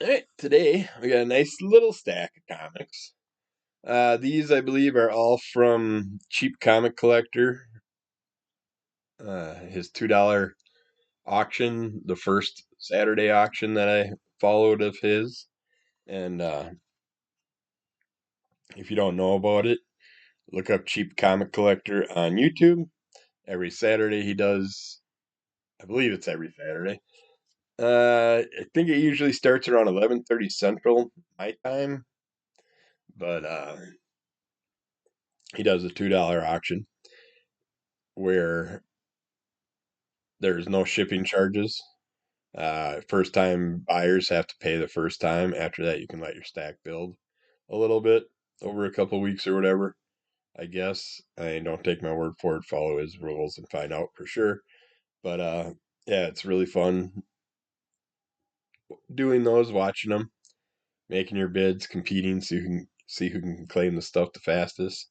All right, today we got a nice little stack of comics. These, I believe, are all from Cheap Comic Collector. His $2 auction, the first Saturday auction that I followed of his. And if you don't know about it, look up Cheap Comic Collector on YouTube. Every Saturday he does, I believe it's every Saturday. I think it usually starts around 11:30 Central, my time, but he does a $2 auction where there's no shipping charges. First time buyers have to pay the first time. After that, you can let your stack build a little bit over a couple weeks or whatever. I guess. I don't take my word for it. Follow his rules and find out for sure. But yeah, it's really fun doing those, watching them, making your bids, competing, so you can see who can claim the stuff the fastest.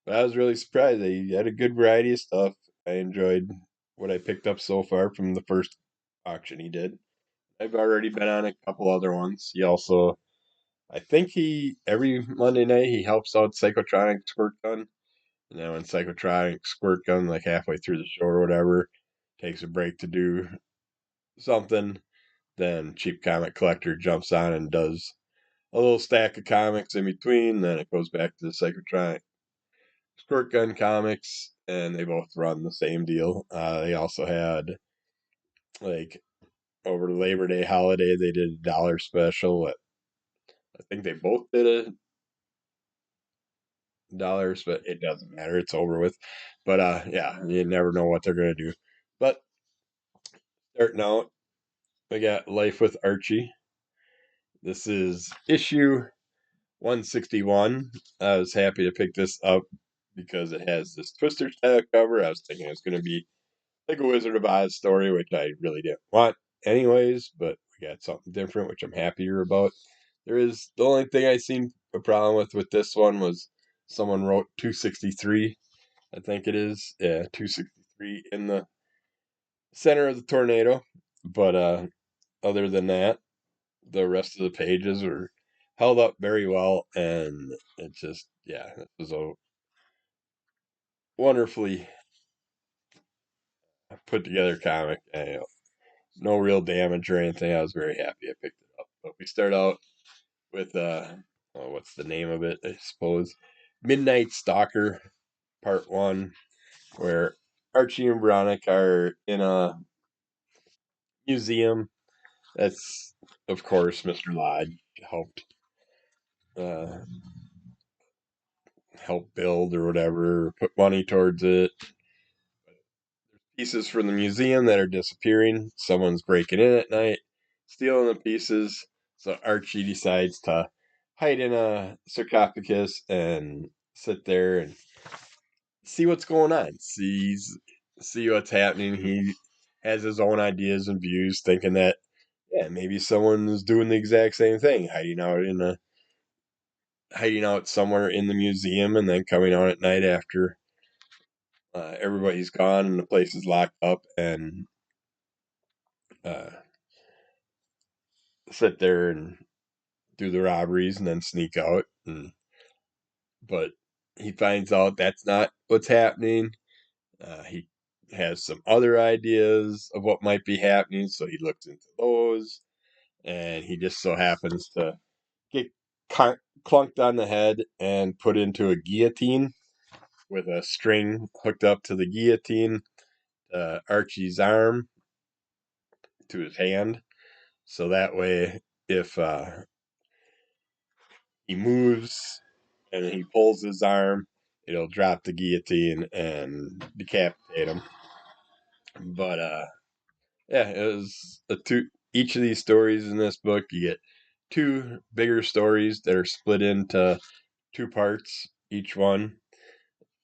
But I was really surprised. They had a good variety of stuff. I enjoyed what I picked up so far from the first auction he did. I've already been on a couple other ones. He also, I think every Monday night he helps out Psychotronic Squirt Gun. And then when Psychotronic Squirt Gun, like halfway through the show or whatever, takes a break to do something, then Cheap Comic Collector jumps on and does a little stack of comics in between. Then it goes back to the Psychotronic Squirt Gun comics, and they both run the same deal. They also had, like, over Labor Day holiday, they did a dollar special. I think they both did $1, but it doesn't matter. It's over with. But yeah, you never know what they're gonna do. But starting out, we got Life with Archie. This is issue 161. I was happy to pick this up because it has this Twister style cover. I was thinking it was gonna be like a Wizard of Oz story, which I really didn't want anyways, but we got something different, which I'm happier about. There is the only thing I seen a problem with this one was someone wrote 263, I think it is. Yeah, 263 in the center of the tornado. But other than that, the rest of the pages were held up very well, and it just, yeah, it was a wonderfully put together comic. No real damage or anything. I was very happy I picked it up. But we start out with oh, what's the name of it? I suppose Midnight Stalker Part One, where Archie and Veronica are in a museum. That's, of course, Mr. Lodge helped uh, help build or whatever, put money towards it. Pieces from the museum that are disappearing. Someone's breaking in at night, stealing the pieces. So Archie decides to hide in a sarcophagus and sit there and see what's going on. See what's happening. He has his own ideas and views, thinking that, yeah, maybe someone is doing the exact same thing, hiding out somewhere in the museum and then coming out at night after everybody's gone and the place is locked up, and uh, sit there and do the robberies and then sneak out. But he finds out that's not what's happening. He has some other ideas of what might be happening, so he looks into those, and he just so happens to get clunked on the head and put into a guillotine with a string hooked up to the guillotine, Archie's arm to his hand. So that way, if he moves and he pulls his arm, it'll drop the guillotine and decapitate him. But yeah, it was a two. Each of these stories in this book, you get two bigger stories that are split into two parts each one.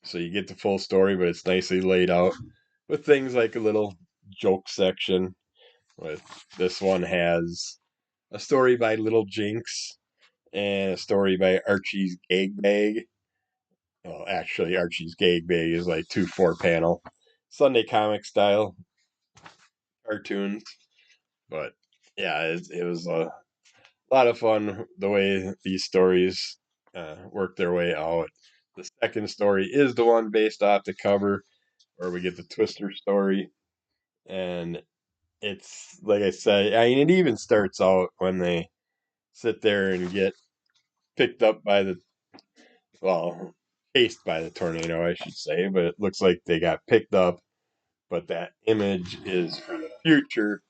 So you get the full story, but it's nicely laid out with things like a little joke section. With this one has a story by Little Jinx and a story by Archie's Gag Bag. Well, actually, Archie's Gag Bag is like 2 4 panel Sunday comic style cartoons. But yeah, it was a lot of fun the way these stories work their way out. The second story is the one based off the cover, where we get the Twister story, and it's like I said. I mean, it even starts out when they sit there and get picked up by the well, chased by the tornado, I should say. But it looks like they got picked up. But that image is for the future,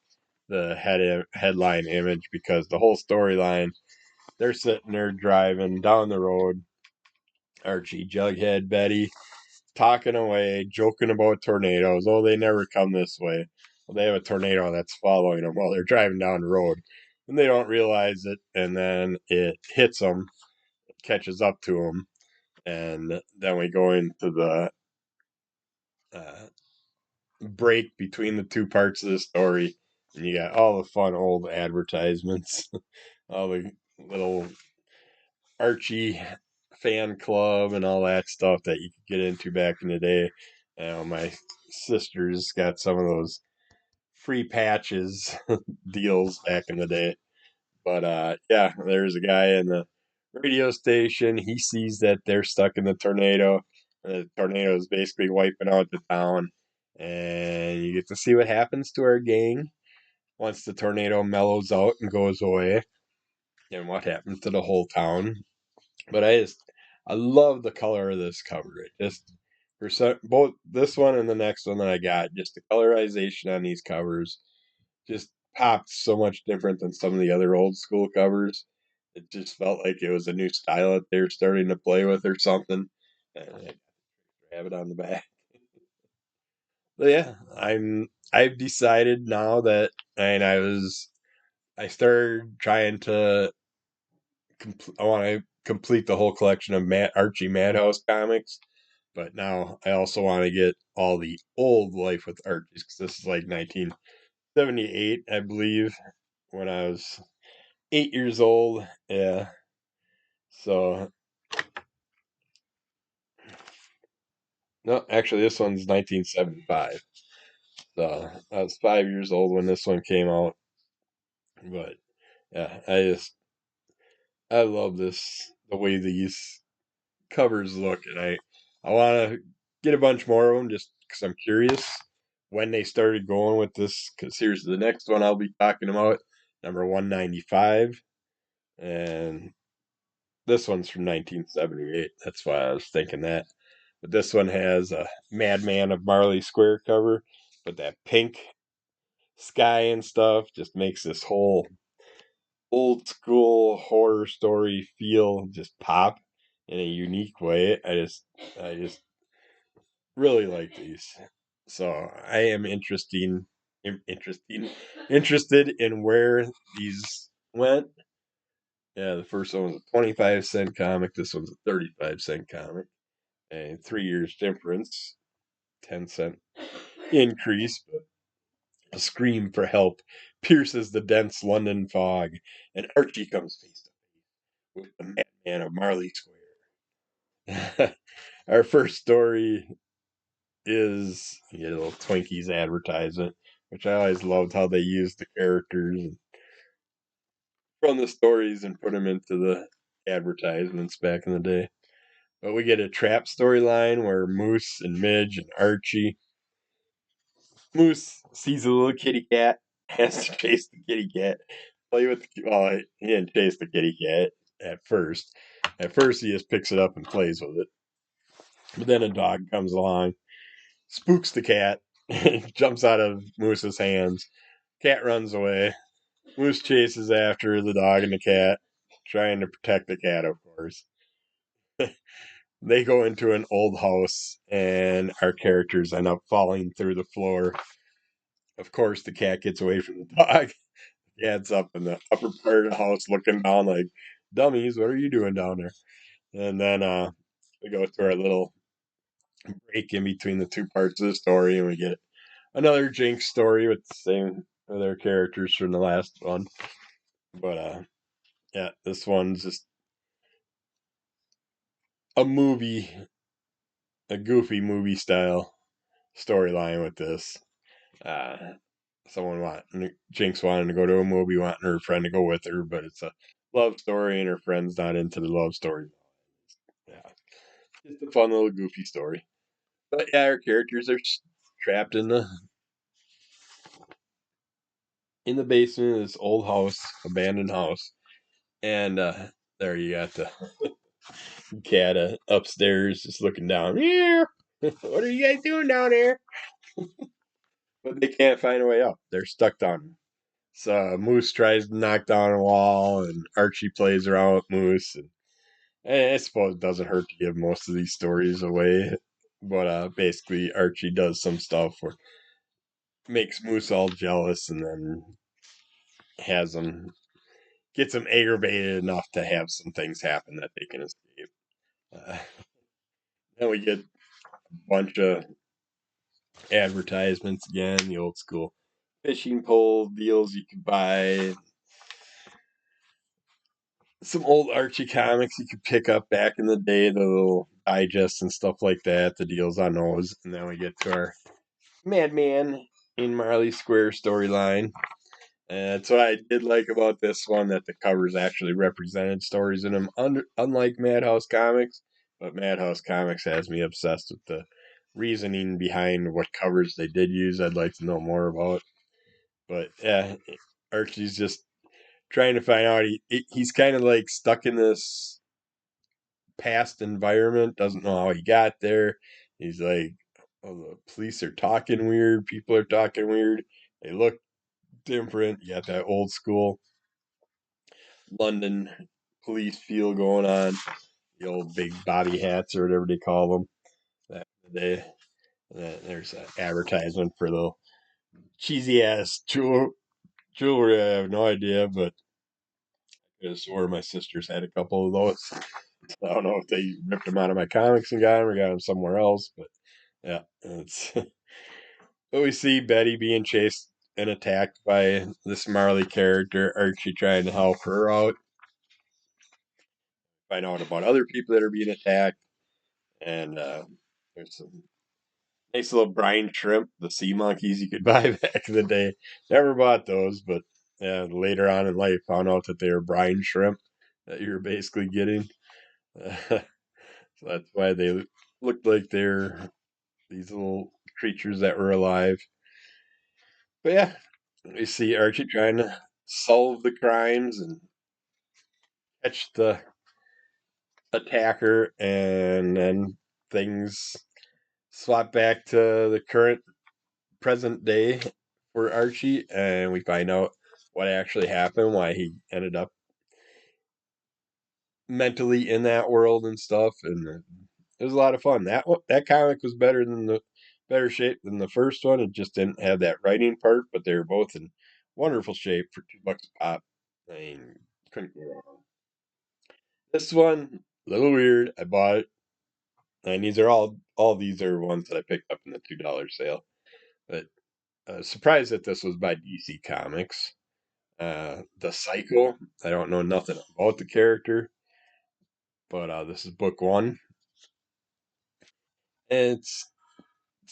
the headline image, because the whole storyline, they're sitting there driving down the road. Archie, Jughead, Betty, talking away, joking about tornadoes. Oh, they never come this way. Well, they have a tornado that's following them while they're driving down the road. And they don't realize it, and then it hits them, catches up to them, and then we go into the uh, break between the two parts of the story, and you got all the fun old advertisements, all the little Archie fan club and all that stuff that you could get into back in the day. My sister's got some of those free patches deals back in the day. But yeah, there's a guy in the radio station. He sees that they're stuck in the tornado. The tornado is basically wiping out the town. And you get to see what happens to our gang once the tornado mellows out and goes away, and what happens to the whole town. But I love the color of this cover. It just for some, both this one and the next one that I got, just the colorization on these covers just popped so much different than some of the other old school covers. It just felt like it was a new style that they were starting to play with or something. And I have it on the back. But yeah, I've decided now that, and I started trying to I want to complete the whole collection of Archie Madhouse comics, but now I also want to get all the old Life with Archies, because this is like 1978, I believe, when I was 8 years old. Yeah, so no, actually, this one's 1975. So I was 5 years old when this one came out. But yeah, I love this, the way these covers look, and I want to get a bunch more of them just because I'm curious when they started going with this. Because here's the next one I'll be talking about, number 195, and this one's from 1978. That's why I was thinking that. But this one has a Madman of Marley Square cover, but that pink sky and stuff just makes this whole old school horror story feel just pop in a unique way. I just really like these. So I am interested in where these went. Yeah, the first one was a 25-cent comic. This one's a 35-cent comic. And 3 years difference, 10-cent increase. But a scream for help pierces the dense London fog, and Archie comes face to face with the madman of Marley Square. Our first story is you get a little Twinkies advertisement, which I always loved how they used the characters from the stories and put them into the advertisements back in the day. But we get a trap storyline where Moose and Midge and Archie. Moose sees a little kitty cat, has to chase the kitty cat, play with the well, he didn't chase the kitty cat at first. At first, he just picks it up and plays with it. But then a dog comes along, spooks the cat, jumps out of Moose's hands. Cat runs away. Moose chases after the dog and the cat, trying to protect the cat, of course. They go into an old house, and our characters end up falling through the floor. Of course, the cat gets away from the dog. The cat's up in the upper part of the house looking down like, dummies, what are you doing down there? And then we go to our little break in between the two parts of the story, and we get another Jinx story with the same other characters from the last one. But yeah, this one's just a movie, a goofy movie style storyline with this. Uh, someone Jinx wanting to go to a movie, wanting her friend to go with her, but it's a love story, and her friend's not into the love story. Yeah, just a fun little goofy story. But yeah, our characters are trapped in the basement of this old house, abandoned house, and there you got the cat upstairs just looking down. Yeah, what are you guys doing down there? But they can't find a way up. They're stuck down. So Moose tries to knock down a wall, and Archie plays around with Moose. And I suppose it doesn't hurt to give most of these stories away. But basically, Archie does some stuff where makes Moose all jealous, and then has him gets him aggravated enough to have some things happen that they can escape. Uh, then we get a bunch of advertisements again, the old school fishing pole deals you could buy, some old Archie comics you could pick up back in the day, the little digests and stuff like that, the deals on those. And then we get to our Madman in Marley Square storyline. And that's what I did like about this one, that the covers actually represented stories in them, unlike Madhouse Comics. But Madhouse Comics has me obsessed with the reasoning behind what covers they did use. I'd like to know more about. But yeah, Archie's just trying to find out. He's kind of like stuck in this past environment, doesn't know how he got there. He's like, oh, the police are talking weird, people are talking weird, they look different. You got that old school London police feel going on, the old big bobby hats or whatever they call them back in the day. And then there's an advertisement for the cheesy ass jewelry. I have no idea, but I could have swore my sisters had a couple of those. I don't know if they ripped them out of my comics and got them or got them somewhere else, but yeah, it's. But we see Betty being chased and attacked by this Marley character. Archie trying to help her out, find out about other people that are being attacked, and there's some nice little brine shrimp, the sea monkeys you could buy back in the day. Never bought those, but yeah, later on in life found out that they were brine shrimp that you were basically getting. So that's why they looked like they're these little creatures that were alive. But yeah, we see Archie trying to solve the crimes and catch the attacker, and then things swap back to the current present day for Archie, and we find out what actually happened, why he ended up mentally in that world and stuff, and it was a lot of fun. That comic was better shape than the first one. It just didn't have that writing part, but they were both in wonderful shape for $2 a pop. I mean, couldn't go wrong. This one, a little weird. I bought it, and these are all these are ones that I picked up in the $2 sale. But surprised that this was by DC Comics. The Cycle. I don't know nothing about the character, but this is book one. And it's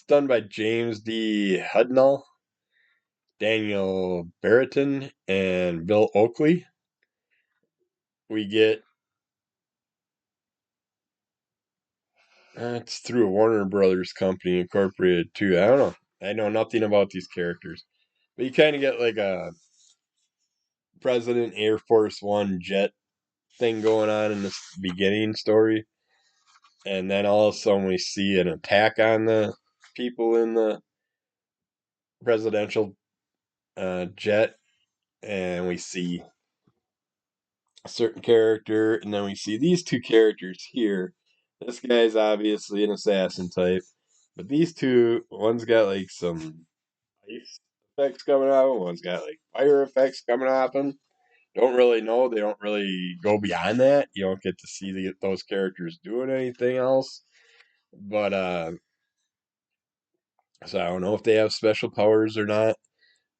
done by James D. Hudnall, Daniel Barrington, and Bill Oakley. We get it's through a Warner Brothers company incorporated too. I don't know. I know nothing about these characters, but you kind of get like a President Air Force One jet thing going on in this beginning story, and then all of a sudden we see an attack on the people in the presidential jet, and we see a certain character, and then we see these two characters here. This guy's obviously an assassin type, but these two, one's got like some ice effects coming off him, one's got like fire effects coming off him. Don't really know. They don't really go beyond that. You don't get to see those characters doing anything else. But so I don't know if they have special powers or not.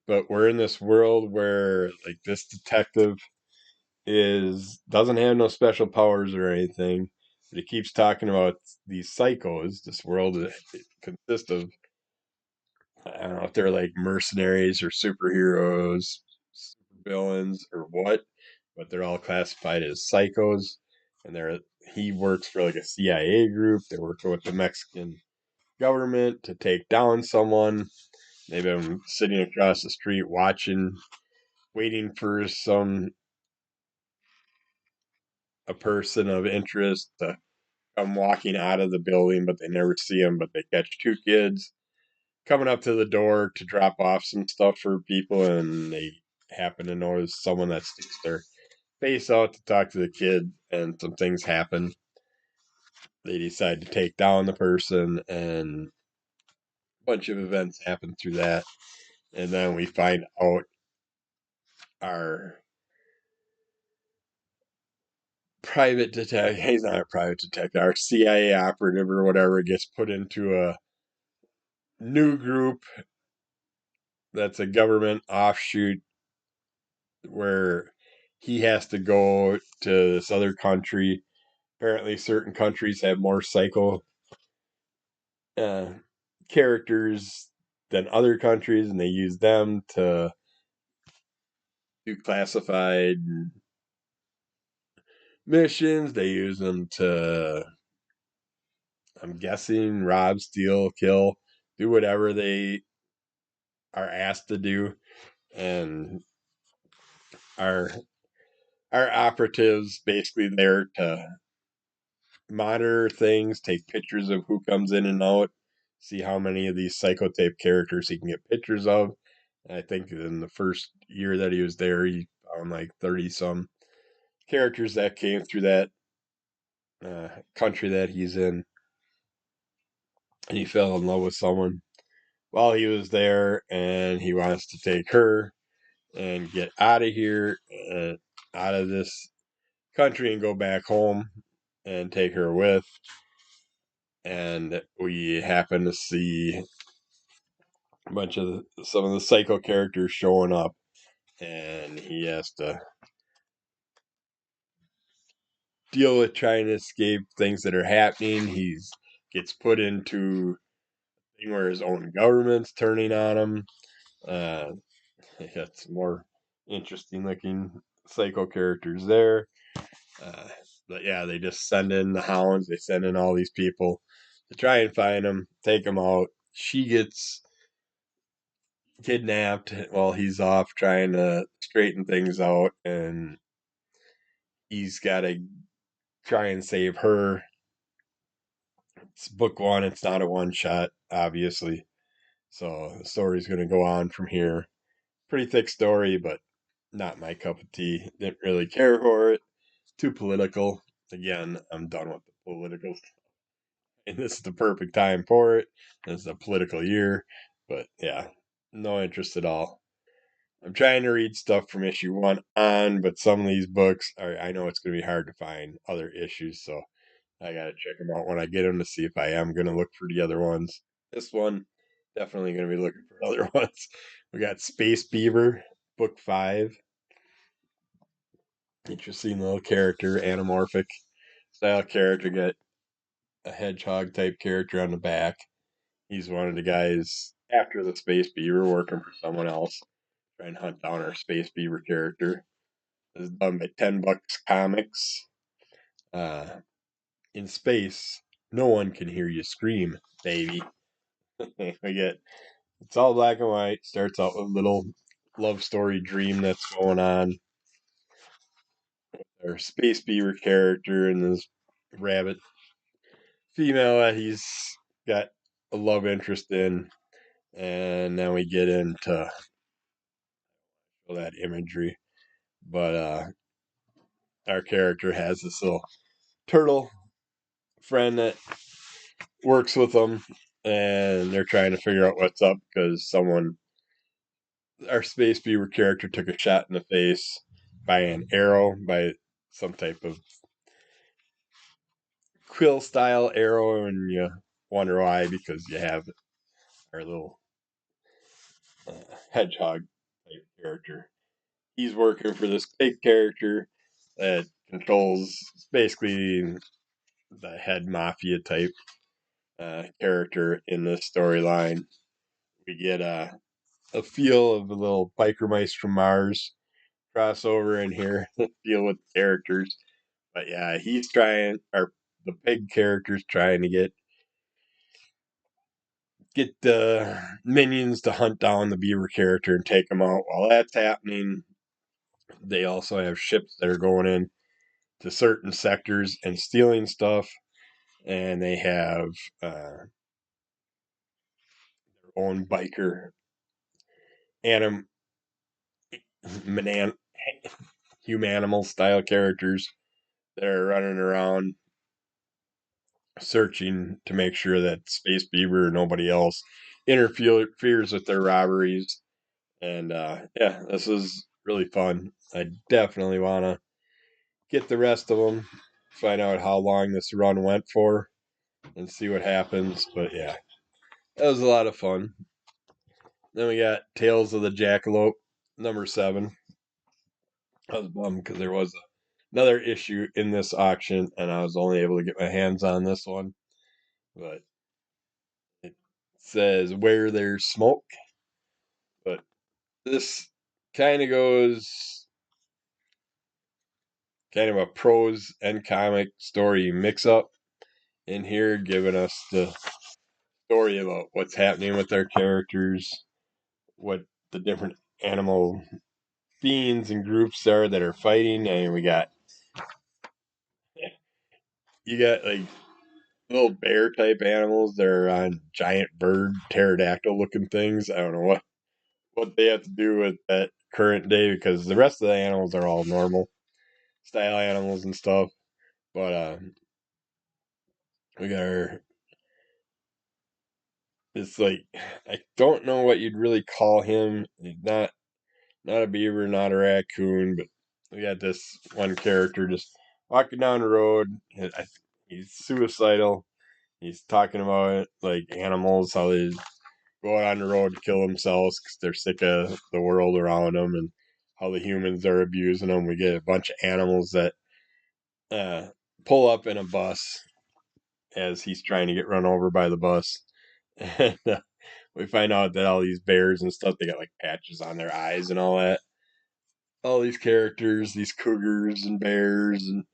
But we're in this world where like this detective is doesn't have no special powers or anything. But he keeps talking about these psychos. This world consists of I don't know if they're like mercenaries or superheroes, villains, or what, but they're all classified as psychos. And he works for like a CIA group. They're working with the Mexican government to take down someone. They've been sitting across the street watching, waiting for a person of interest to come walking out of the building, but they never see him. But they catch two kids coming up to the door to drop off some stuff for people, and they happen to notice someone that sticks their face out to talk to the kid, and some things happen. They decide to take down the person, and a bunch of events happen through that. And then we find out our private detective, he's not a private detective, our CIA operative or whatever gets put into a new group that's a government offshoot where he has to go to this other country. Apparently, certain countries have more psycho uh, characters than other countries, and they use them to do classified missions. They use them to, I'm guessing, rob, steal, kill, do whatever they are asked to do. And our our operatives basically there to monitor things, take pictures of who comes in and out, see how many of these psychotape characters he can get pictures of. And I think in the first year that he was there, he found like 30 some characters that came through that country that he's in. And he fell in love with someone while he was there, and he wants to take her and get out of here, out of this country, and go back home and take her with. And we happen to see a bunch of some of the psycho characters showing up, and he has to deal with trying to escape things that are happening. He's gets put into a thing where his own government's turning on him. Uh, it's more interesting looking psycho characters there. Uh, but yeah, they just send in the hounds. They send in all these people to try and find him, take him out. She gets kidnapped while he's off trying to straighten things out, and he's got to try and save her. It's book one. It's not a one shot, obviously. So the story's going to go on from here. Pretty thick story, but not my cup of tea. Didn't really care for it. Too political. Again, I'm done with the political. And this is the perfect time for it. This is a political year. But yeah, no interest at all. I'm trying to read stuff from issue one on, but some of these books are, I know it's going to be hard to find other issues, so I got to check them out when I get them to see if I am going to look for the other ones. This one, definitely going to be looking for other ones. We got Space Beaver, book 5. Interesting little character, anamorphic style character. Got a hedgehog type character on the back. He's one of the guys after the Space Beaver working for someone else, trying to hunt down our Space Beaver character. This is done by 10 Bucks Comics. Uh, in space, no one can hear you scream, baby. We get it's all black and white. Starts out with a little love story dream that's going on. Our Space Beaver character and this rabbit female that he's got a love interest in. And then we get into that imagery. But our character has this little turtle friend that works with them, and they're trying to figure out what's up because our Space Beaver character took a shot in the face by an arrow, by some type of quill style arrow, and you wonder why because you have our little uh, hedgehog type character. He's working for this big character that controls basically the head mafia type character in this storyline. we get a feel of the little biker mice from Mars crossover in here, deal with characters. But yeah, he's trying, or the pig character's trying to get the minions to hunt down the Beaver character and take him out. While that's happening, they also have ships that are going in to certain sectors and stealing stuff, and they have their own biker anim manan humanimal style characters that are running around searching to make sure that Space Beaver or nobody else interferes with their robberies. And yeah, this is really fun. I definitely want to get the rest of them, find out how long this run went for, and see what happens. But yeah, that was a lot of fun. Then we got Tales of the Jackalope, number 7. I was bummed because there was another issue in this auction, and I was only able to get my hands on this one. But it says where there's smoke. But this kind of goes kind of a prose and comic story mix up in here, giving us the story about what's happening with our characters, what the different animal beings and groups are that are fighting, and you got like little bear type animals that are on giant bird pterodactyl looking things. I don't know what they have to do with that current day because the rest of the animals are all normal style animals and stuff. But we got our it's like I don't know what you'd really call him. He's not a beaver, not a raccoon, but we got this one character just walking down the road. He's suicidal. He's talking about like animals, how they go out on the road to kill themselves because they're sick of the world around them and how the humans are abusing them. We get a bunch of animals that uh, pull up in a bus as he's trying to get run over by the bus. And we find out that all these bears and stuff, they got like patches on their eyes and all that. All these characters, these cougars and bears and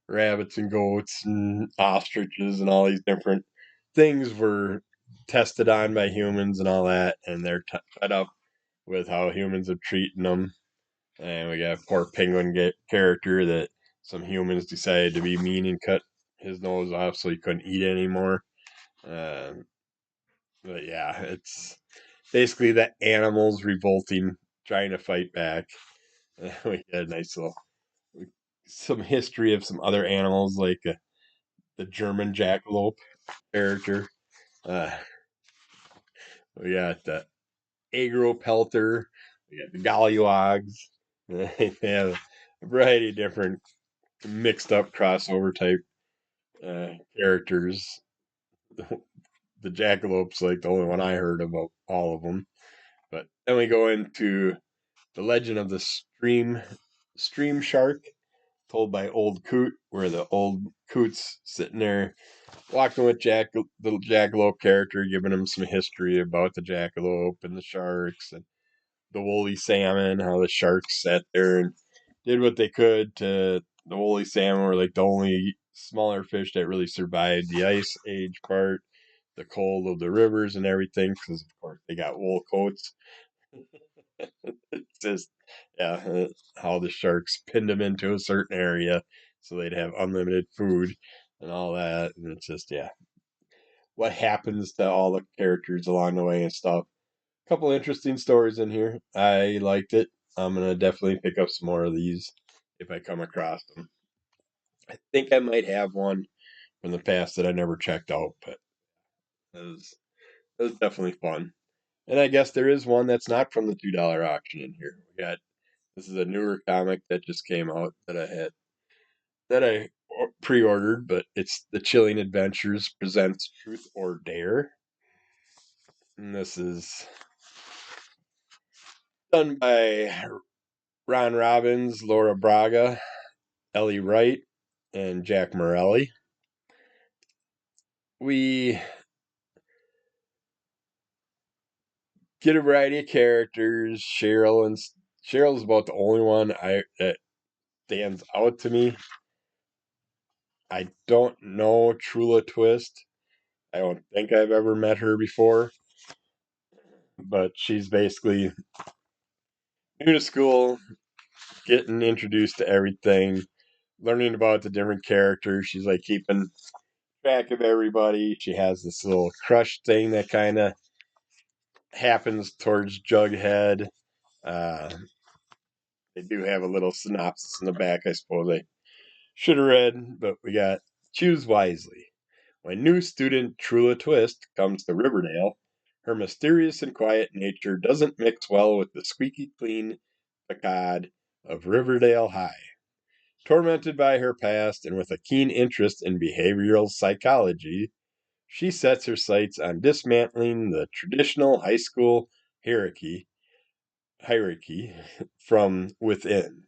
rabbits and goats and ostriches and all these different things were tested on by humans and all that, and they're fed up with how humans are treating them. And we got a poor penguin character that some humans decided to be mean and cut his nose off so he couldn't eat anymore. Um, but yeah, it's basically the animals revolting, trying to fight back. We had a nice little some history of some other animals like the German jackalope character. Uh, we got the agro pelter. We got the gollywogs. They have a variety of different mixed up crossover type characters. The jackalope's like the only one I heard about all of them. But then we go into the legend of the stream shark, told by Old Coot, where the old Coot's sitting there walking with the Jackalope character, giving him some history about the Jackalope and the sharks and the woolly salmon, how the sharks sat there and did what they could to the woolly salmon were like the only smaller fish that really survived the ice age part, the cold of the rivers and everything, because of course they got wool coats. It's just yeah, how the sharks pinned them into a certain area so they'd have unlimited food and all that, and it's just yeah, what happens to all the characters along the way and stuff. A couple interesting stories in here. I liked it. I'm gonna definitely pick up some more of these if I come across them. I think I might have one from the past that I never checked out, but it was definitely fun. And I guess there is one that's not from the $2 auction in here. We got this is a newer comic that just came out that I pre-ordered, but it's The Chilling Adventures presents Truth or Dare. And this is done by Ron Robbins, Laura Braga, Ellie Wright, and Jack Morelli. We get a variety of characters. Cheryl's about the only one I that stands out to me. I don't know Trula Twist. I don't think I've ever met her before, but she's basically new to school, getting introduced to everything, learning about the different characters. She's like keeping track of everybody. She has this little crush thing that kind of happens towards Jughead. Uh, they do have a little synopsis in the back, I suppose I should have read, but we got choose wisely. When new student Trula Twist comes to Riverdale, her mysterious and quiet nature doesn't mix well with the squeaky clean facade of Riverdale High. Tormented by her past and with a keen interest in behavioral psychology, she sets her sights on dismantling the traditional high school hierarchy from within.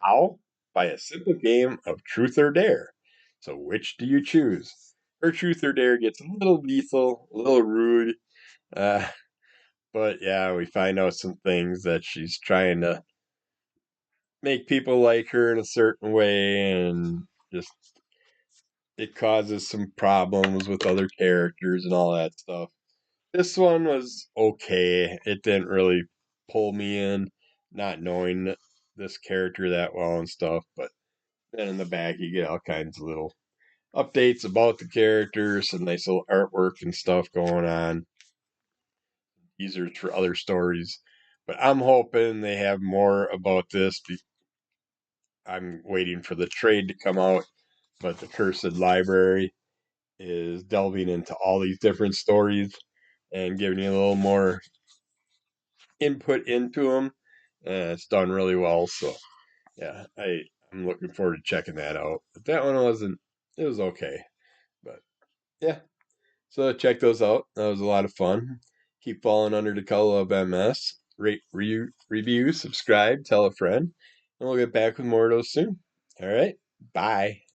How? By a simple game of truth or dare. So, which do you choose? Her truth or dare gets a little lethal, a little rude, uh, but yeah, we find out some things that she's trying to make people like her in a certain way, and just it causes some problems with other characters and all that stuff. This one was okay. It didn't really pull me in, not knowing this character that well and stuff. But then in the back, you get all kinds of little updates about the characters, some nice little artwork and stuff going on. Teasers for other stories. But I'm hoping they have more about this. I'm waiting for the trade to come out. But the Cursed Library is delving into all these different stories and giving you a little more input into them. It's done really well, so yeah, I'm looking forward to checking that out. But that one wasn't. It was okay, but yeah. So check those out. That was a lot of fun. Keep falling under the color of MS. Rate, review, subscribe, tell a friend, and we'll get back with more of those soon. All right, bye.